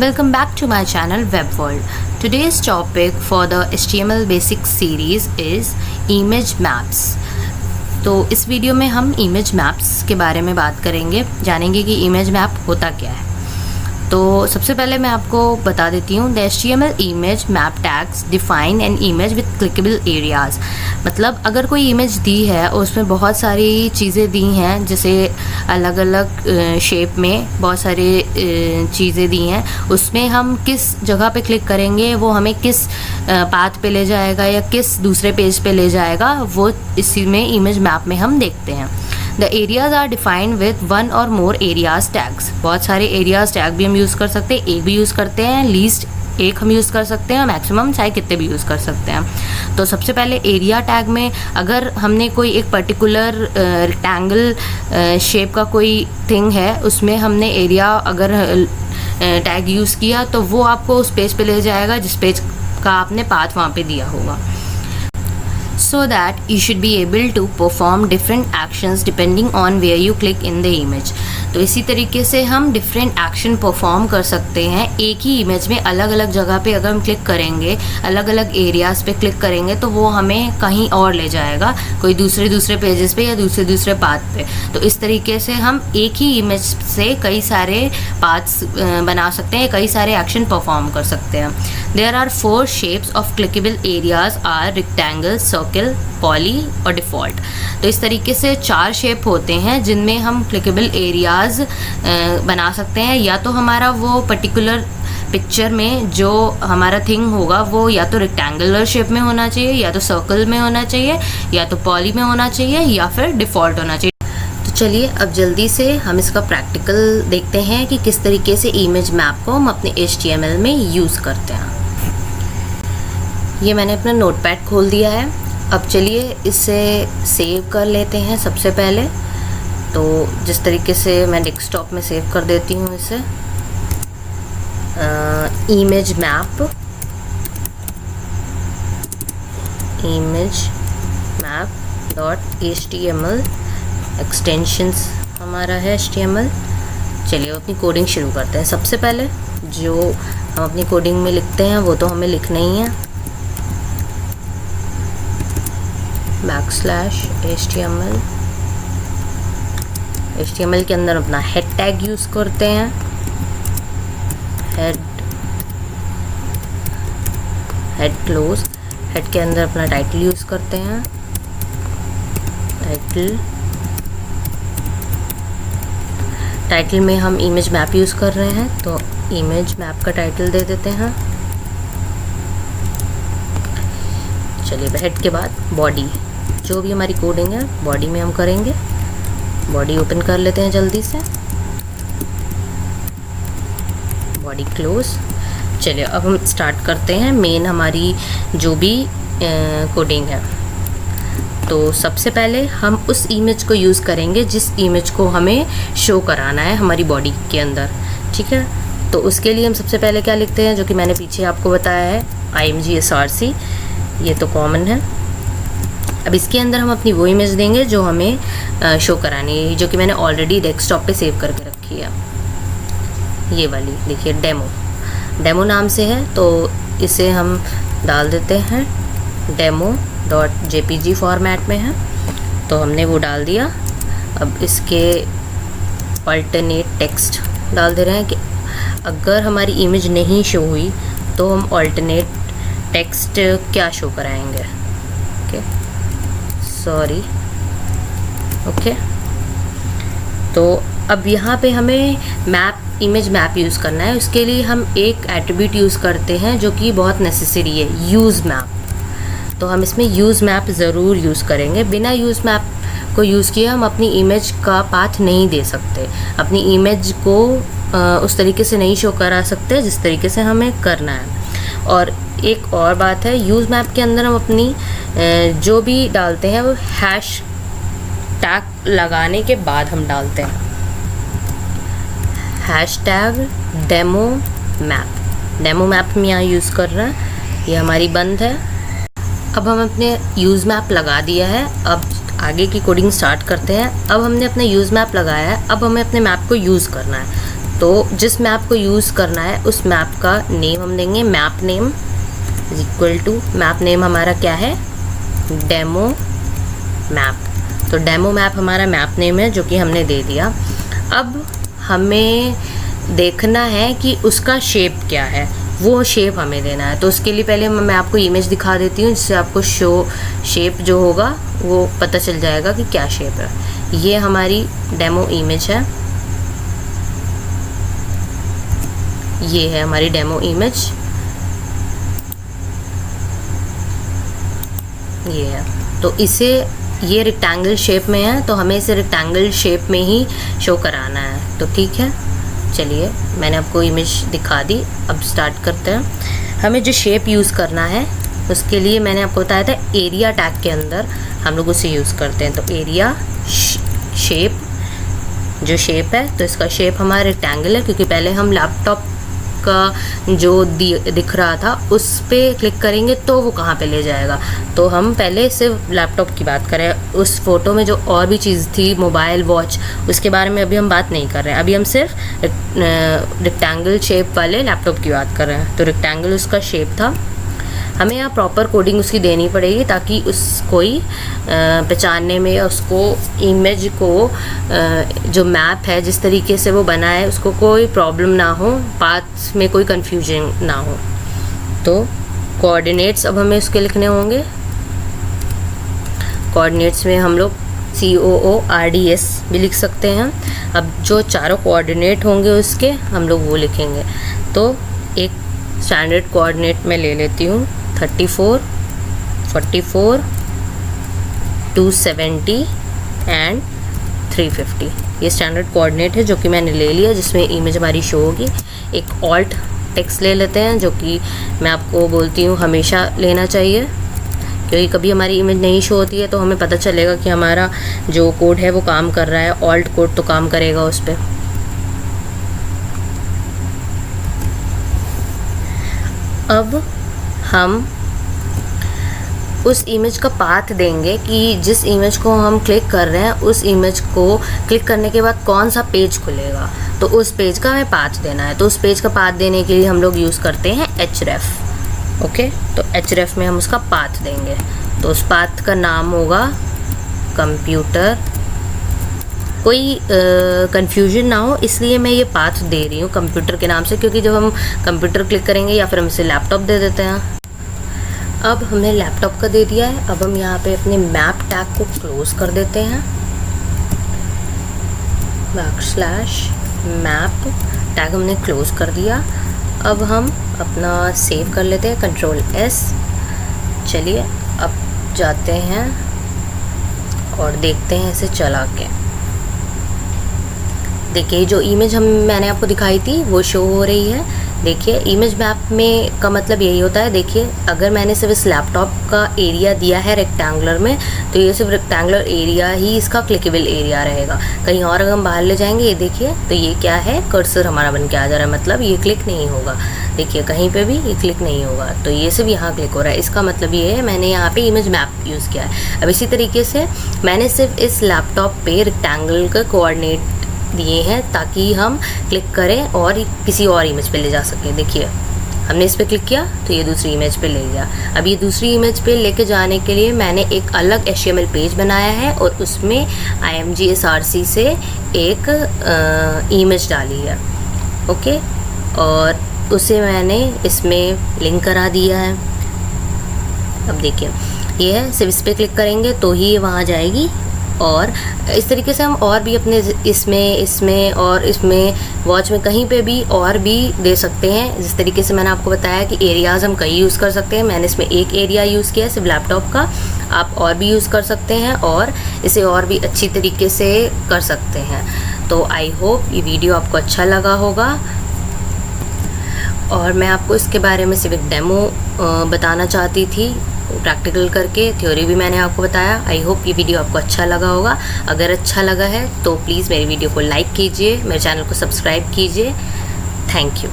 Welcome back to my channel Web World. Today's topic for the HTML Basics series is image maps. तो इस video में हम image maps के बारे में बात करेंगे, जानेंगे कि इमेज मैप होता क्या है। तो सबसे पहले मैं आपको बता देती हूँ, the HTML image map tags define an image with clickable areas. मतलब अगर कोई इमेज दी है और उसमें बहुत सारी चीज़ें दी हैं, जैसे अलग अलग शेप में बहुत सारी चीज़ें दी हैं, उसमें हम किस जगह पे क्लिक करेंगे वो हमें किस पाथ पे ले जाएगा या किस दूसरे पेज पे ले जाएगा, वो इसी में इमेज मैप में हम देखते हैं। The areas are defined with one or more areas tags. बहुत सारे एरियाज टैग भी हम यूज़ कर सकते हैं, एक भी यूज़ करते हैं, लीस्ट एक हम यूज़ कर सकते हैं, मैक्सिमम चाहे कितने भी यूज़ कर सकते हैं। तो सबसे पहले एरिया टैग में अगर हमने कोई एक पर्टिकुलर रेक्टेंगल शेप का कोई थिंग है, उसमें हमने एरिया अगर टैग यूज़ किया तो वो आपको उस पेज पे ले जाएगा जिस पेज का आपने पाथ वहाँ पे दिया होगा। So that you should be able to perform different actions depending on where you click in the image. तो इसी तरीके से हम डिफरेंट एक्शन परफॉर्म कर सकते हैं एक ही इमेज में। अलग अलग जगह पे अगर हम क्लिक करेंगे, अलग अलग एरियाज़ पे क्लिक करेंगे तो वो हमें कहीं और ले जाएगा, कोई दूसरे पेजेस पे या दूसरे पाथ पे। तो इस तरीके से हम एक ही इमेज से कई सारे पाथ्स बना सकते हैं, कई सारे एक्शन परफॉर्म कर सकते हैं। There are 4 shapes of clickable areas are rectangle, circle, poly और डिफ़ॉल्ट। तो इस तरीके से 4 शेप होते हैं जिनमें हम क्लिकेबल एरियाज़ बना सकते हैं। या तो हमारा वो पर्टिकुलर पिक्चर में जो हमारा थिंग होगा वो या तो रेक्टेंगुलर शेप में होना चाहिए, या तो सर्कल में होना चाहिए, या तो पॉली में होना चाहिए, या फिर डिफ़ॉल्ट होना चाहिए। तो चलिए अब जल्दी से हम इसका प्रैक्टिकल देखते हैं कि किस तरीके से इमेज मैप को हम अपने HTML में यूज़ करते हैं। ये मैंने अपना नोटपैड खोल दिया है। अब चलिए इसे सेव कर लेते हैं। सबसे पहले तो जिस तरीके से मैं डेस्कटॉप में सेव कर देती हूँ इसे, इमेज मैप .html एक्सटेंशंस हमारा है HTML। चलिए अपनी कोडिंग शुरू करते हैं। सबसे पहले जो हम अपनी कोडिंग में लिखते हैं वो तो हमें लिखना ही है, HTML के अंदर अपना हेड टैग यूज़ करते हैं। Head close. हेड के अंदर अपना टाइटल यूज़ करते हैं। टाइटल में हम इमेज मैप यूज़ कर रहे हैं तो इमेज मैप का टाइटल दे देते हैं। चलिए हेड के बाद बॉडी, जो भी हमारी कोडिंग है बॉडी में हम करेंगे। बॉडी ओपन कर लेते हैं जल्दी से, बॉडी क्लोज। चलिए अब हम स्टार्ट करते हैं मेन हमारी जो भी कोडिंग है। तो सबसे पहले हम उस इमेज को यूज़ करेंगे जिस इमेज को हमें शो कराना है हमारी बॉडी के अंदर, ठीक है। तो उसके लिए हम सबसे पहले क्या लिखते हैं, जो कि मैंने पीछे आपको बताया है, imgsrc, ये तो कॉमन है। अब इसके अंदर हम अपनी वो इमेज देंगे जो हमें शो करानी है, जो कि मैंने ऑलरेडी डेस्कटॉप पे सेव करके रखी है। ये वाली देखिए, डेमो नाम से है, तो इसे हम डाल देते हैं। demo.jpg फॉर्मेट में है तो हमने वो डाल दिया। अब इसके अल्टरनेट टेक्स्ट डाल दे रहे हैं कि अगर हमारी इमेज नहीं शो हुई तो हम अल्टरनेट टेक्स्ट क्या शो कराएंगे। Okay, sorry. ओके, तो अब यहाँ पे हमें इमेज मैप यूज़ करना है। उसके लिए हम एक एट्रीब्यूट यूज़ करते हैं जो कि बहुत नेसेसरी है, यूज़ मैप। तो हम इसमें यूज़ मैप ज़रूर यूज़ करेंगे। बिना यूज़ मैप को यूज़ किए हम अपनी इमेज का पाथ नहीं दे सकते, अपनी इमेज को उस तरीके से नहीं शो करा सकते जिस तरीके से हमें करना है। और एक और बात है, यूज़ मैप के अंदर हम अपनी जो भी डालते हैं वो हैश टैग लगाने के बाद हम डालते हैं। हैश टैग डेमो मैप हम यहाँ यूज़ कर रहे हैं। ये हमारी बंद है। अब हम अपने यूज़ मैप लगा दिया है। अब आगे की कोडिंग स्टार्ट करते हैं। अब हमने अपना यूज़ मैप लगाया है, अब हमें अपने मैप को यूज़ करना है। तो जिस मैप को यूज़ करना है उस मैप का नेम हम देंगे, map name is equal to, map name हमारा क्या है, डेमो मैप। तो डेमो मैप हमारा मैप नेम है जो कि हमने दे दिया। अब हमें देखना है कि उसका शेप क्या है, वो शेप हमें देना है। तो उसके लिए पहले मैं आपको इमेज दिखा देती हूँ जिससे आपको शेप जो होगा वो पता चल जाएगा कि क्या शेप है। ये हमारी डेमो इमेज है, ये है हमारी डेमो इमेज, ये है। तो इसे, ये रेक्टेंगल शेप में है तो हमें इसे रेक्टेंगल शेप में ही शो कराना है। तो ठीक है, चलिए मैंने आपको इमेज दिखा दी। अब स्टार्ट करते हैं। हमें जो शेप यूज़ करना है उसके लिए मैंने आपको बताया था एरिया टैग के अंदर हम लोग उसे यूज़ करते हैं। तो एरिया शेप, जो शेप है तो इसका शेप हमारा रेक्टेंगल है, क्योंकि पहले हम लैपटॉप का जो दिख रहा था उस पर क्लिक करेंगे तो वो कहाँ पे ले जाएगा। तो हम पहले सिर्फ लैपटॉप की बात करें, उस फोटो में जो और भी चीज़ थी, मोबाइल, वॉच, उसके बारे में अभी हम बात नहीं कर रहे हैं। अभी हम सिर्फ रेक्टेंगल शेप वाले लैपटॉप की बात कर रहे हैं। तो रेक्टेंगल उसका शेप था। हमें यहाँ प्रॉपर कोडिंग उसकी देनी पड़ेगी ताकि उसको ही पहचानने में, उसको इमेज को जो मैप है जिस तरीके से वो बना है उसको कोई प्रॉब्लम ना हो, पाथ में कोई कंफ्यूजन ना हो। तो कोऑर्डिनेट्स अब हमें उसके लिखने होंगे। कोऑर्डिनेट्स में हम लोग COORDS भी लिख सकते हैं। अब जो चारों कोऑर्डिनेट होंगे उसके हम लोग वो लिखेंगे। तो एक स्टैंडर्ड कोऑर्डिनेट में ले लेती हूँ 34, 44, 270 एंड 350। ये स्टैंडर्ड कोऑर्डिनेट है जो कि मैंने ले लिया, जिसमें इमेज हमारी शो होगी। एक ऑल्ट टेक्स्ट ले लेते हैं जो कि मैं आपको बोलती हूँ हमेशा लेना चाहिए, क्योंकि कभी हमारी इमेज नहीं शो होती है तो हमें पता चलेगा कि हमारा जो कोड है वो काम कर रहा है। ऑल्ट कोड तो काम करेगा उस पर। अब हम उस इमेज का पाथ देंगे कि जिस इमेज को हम क्लिक कर रहे हैं उस इमेज को क्लिक करने के बाद कौन सा पेज खुलेगा। तो उस पेज का हमें पाथ देना है। तो उस पेज का पाथ देने के लिए हम लोग यूज़ करते हैं href। ओके, तो href में हम उसका पाथ देंगे। तो उस पाथ का नाम होगा कंप्यूटर। कोई कन्फ्यूजन ना हो इसलिए मैं ये पाथ दे रही हूँ कंप्यूटर के नाम से, क्योंकि जब हम कंप्यूटर क्लिक करेंगे या फिर हम इसे लैपटॉप दे देते हैं। अब हमने लैपटॉप का दे दिया है। अब हम यहाँ पे अपने मैप टैग को क्लोज कर देते हैं। /मैप टैग हमने क्लोज कर दिया। अब हम अपना सेव कर लेते हैं, Ctrl+S। चलिए अब जाते हैं और देखते हैं इसे चला के। देखिए जो इमेज मैंने आपको दिखाई थी वो शो हो रही है। देखिए इमेज मैप में का मतलब यही होता है। देखिए अगर मैंने सिर्फ इस लैपटॉप का एरिया दिया है रेक्टेंगुलर में, तो ये सिर्फ रेक्टेंगुलर एरिया ही इसका क्लिकेबल एरिया रहेगा। कहीं और अगर हम बाहर ले जाएंगे, ये देखिए तो ये क्या है, कर्सर हमारा बन के आ जा रहा है, मतलब ये क्लिक नहीं होगा। देखिए कहीं पे भी ये क्लिक नहीं होगा, तो ये सिर्फ यहाँ क्लिक हो रहा है। इसका मतलब ये है मैंने यहाँ पे इमेज मैप यूज़ किया है। अब इसी तरीके से मैंने सिर्फ इस लैपटॉप पे रेक्टेंगल का कोऑर्डिनेट दिए हैं ताकि हम क्लिक करें और किसी और इमेज पे ले जा सकें। देखिए हमने इस पे क्लिक किया तो ये दूसरी इमेज पे ले गया। अब ये दूसरी इमेज पे लेके जाने के लिए मैंने एक अलग HTML पेज बनाया है और उसमें IMG_SRC से एक इमेज डाली है। ओके, और उसे मैंने इसमें लिंक करा दिया है। अब देखिए ये है, सिर्फ इस पर क्लिक करेंगे तो ही ये वहाँ जाएगी। और इस तरीके से हम और भी अपने इसमें और इसमें वॉच में कहीं पे भी और भी दे सकते हैं। जिस तरीके से मैंने आपको बताया कि एरियाज़ हम कई यूज़ कर सकते हैं, मैंने इसमें एक एरिया यूज़ किया है सिर्फ लैपटॉप का। आप और भी यूज़ कर सकते हैं और इसे और भी अच्छी तरीके से कर सकते हैं। तो आई होप ये वीडियो आपको अच्छा लगा होगा और मैं आपको इसके बारे में सिर्फ एक डेमो बताना चाहती थी, प्रैक्टिकल करके। थ्योरी भी मैंने आपको बताया। आई होप ये वीडियो आपको अच्छा लगा होगा। अगर अच्छा लगा है तो प्लीज़ मेरी वीडियो को लाइक कीजिए, मेरे चैनल को सब्सक्राइब कीजिए। Thank you.